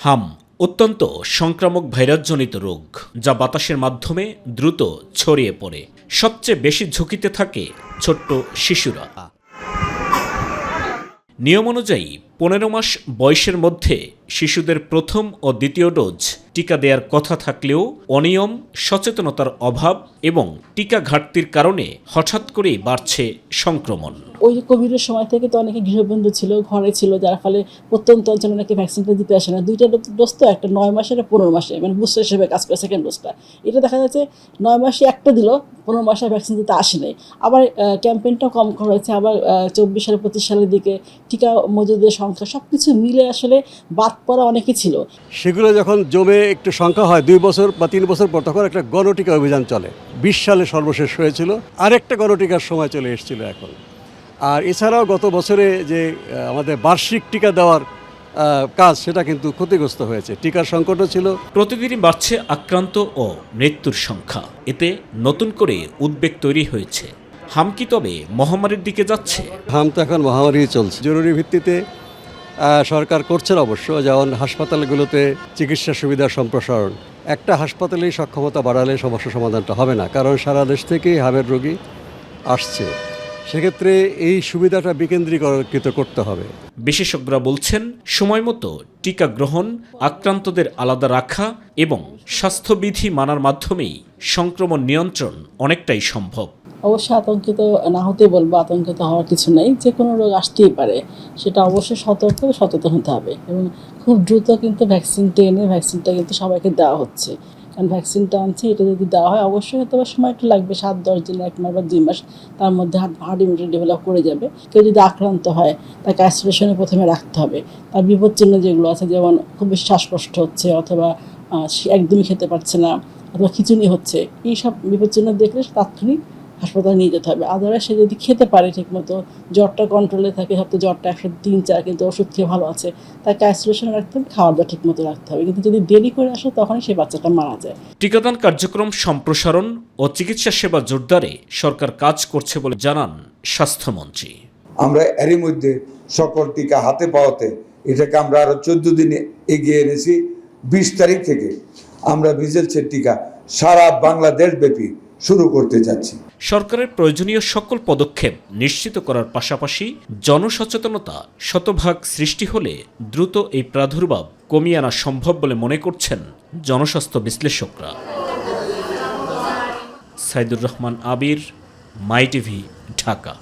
হাম অত্যন্ত সংক্রামক ভাইরাসজনিত রোগ, যা বাতাসের মাধ্যমে দ্রুত ছড়িয়ে পড়ে। সবচেয়ে বেশি ঝুঁকিতে থাকে ছোট্ট শিশুরা। নিয়ম অনুযায়ী 15 মাস বয়সের মধ্যে শিশুদের প্রথম ও দ্বিতীয় ডোজ টিকা দেওয়ার কথা থাকলেও অনিয়ম, সচেতনতার অভাব এবং টিকা ঘাটতির কারণে হঠাৎ করেই বাড়ছে সংক্রমণ। ওই কোভিডের সময় থেকে তো অনেকে গৃহবন্ধু ছিল, ঘরে ছিল, যার ফলে প্রত্যন্ত অঞ্চলে অনেকে ভ্যাকসিনটা দিতে আসে না। 2টা ডোজ তো, একটা 9 মাসে, একটা 15 মাসে, মানে বুস্টার হিসেবে কাজ করে সেকেন্ড ডোজটা। এটা দেখা যাচ্ছে 9 মাসে একটা দিল, 15 মাসে ভ্যাকসিন দিতে আসে নাই। আবার ক্যাম্পেইনটাও কম করা হয়েছে। আবার 24 সালে 25 সালের দিকে টিকা মজুদের সংখ্যা সব কিছু মিলে আসলে বাদ পড়া অনেকে ছিল। সেগুলো যখন জমে একটু সংখ্যা হয় 2 বছর বা 3 বছর পর, তখন একটা গণটিকা অভিযান চলে। 20 সালে সর্বশেষ হয়েছিল, আরেকটা গণটিকার সময় চলে এসেছিল এখন। আর এছাড়াও গত বছরে যে আমাদের বার্ষিক টিকা দেওয়ার কাজ, সেটা কিন্তু ক্ষতিগ্রস্ত হয়েছে। টিকার সংকটও ছিল। প্রতিদিনই বাড়ছে আক্রান্ত ও মৃত্যুর সংখ্যা। এতে নতুন করে উদ্বেগ তৈরি হয়েছে। হাম কি তবে মহামারীর দিকে যাচ্ছে? হাম তো এখন মহামারী চলছে। জরুরি ভিত্তিতে সরকার করছেন অবশ্য, যেমন হাসপাতালগুলোতে চিকিৎসা সুবিধার সম্প্রসারণ। একটা হাসপাতালেই সক্ষমতা বাড়ালে সমস্যা সমাধানটা হবে না, কারণ সারা দেশ থেকেই হামের রোগী আসছে। সেক্ষেত্রে এই সুবিধাটা বিকেন্দ্রীকৃত করতে হবে। বিশেষজ্ঞরা বলছেন, সময় মতো টিকা গ্রহণ, আক্রান্তদের আলাদা রাখা এবং স্বাস্থ্যবিধি মানার মাধ্যমেই সংক্রমণ নিয়ন্ত্রণ অনেকটাই সম্ভব। অবশ্যই আতঙ্কিত না হতেই বলবো, আতঙ্কিত হওয়ার কিছু নেই। যে কোনো রোগ আসতেই পারে, সেটা অবশ্যই সতর্ক ও সচেতন হতে হবে। এবং খুব দ্রুত কিন্তু ভ্যাকসিনটা কিন্তু সবাইকে দেওয়া হচ্ছে। কারণ ভ্যাকসিনটা আনছে, এটা যদি দেওয়া হয় অবশ্যই হয়তো সময় একটু লাগবে, 7-10 দিন, 1 মাস বা 2 মাস, তার মধ্যে হার্ড ইমিউনিটি ডেভেলপ করে যাবে। কেউ যদি আক্রান্ত হয়, তাকে আইসোলেশনে প্রথমে রাখতে হবে। তার বিপদচিহ্ন যেগুলো আছে, যেমন খুব বেশি শ্বাসকষ্ট হচ্ছে, অথবা একদমই খেতে পারছে না, অথবা খিঁচুনি হচ্ছে, এইসব বিপদচিহ্ন দেখলে তাৎক্ষণিক হাসপাতালে নিয়ে যেতে হবে। আদারওয়াইজ সে যদি খেতে পারে ঠিকমতো, জ্বরটা কন্ট্রোলে থাকে, হয়তো জ্বরটা 103-4, কিন্তু ওষুধ খেয়ে ভালো আছে, তাকে আইসোলেশনে রাখতে হবে, খাওয়া দাওয়া ঠিকমতো রাখতে হবে। কিন্তু যদি দেরি করে আসে, তখনই সেই বাচ্চাটা মারা যায়। টিকাদান কার্যক্রম সম্প্রসারণ ও চিকিৎসা সেবা জোরদারে সরকার কাজ করছে বলে জানান স্বাস্থ্যমন্ত্রী। আমরা এরই মধ্যে সকল টিকা হাতে পাওয়াতে এটাকে আমরা আরো 14 দিনে এগিয়ে এনেছি। 20 তারিখ থেকে আমরা মিজেলসের টিকা সারা বাংলাদেশ ব্যাপী শুরু করতে যাচ্ছি। সরকারের প্রয়োজনীয় সকল পদক্ষেপ নিশ্চিত করার পাশাপাশি জনসচেতনতা শতভাগ সৃষ্টি হলে দ্রুত এই প্রাদুর্ভাব কমিয়ে আনা সম্ভব বলে মনে করছেন জনস্বাস্থ্য বিশ্লেষকরা। সাইদুর রহমান আবির, মাই টিভি, ঢাকা।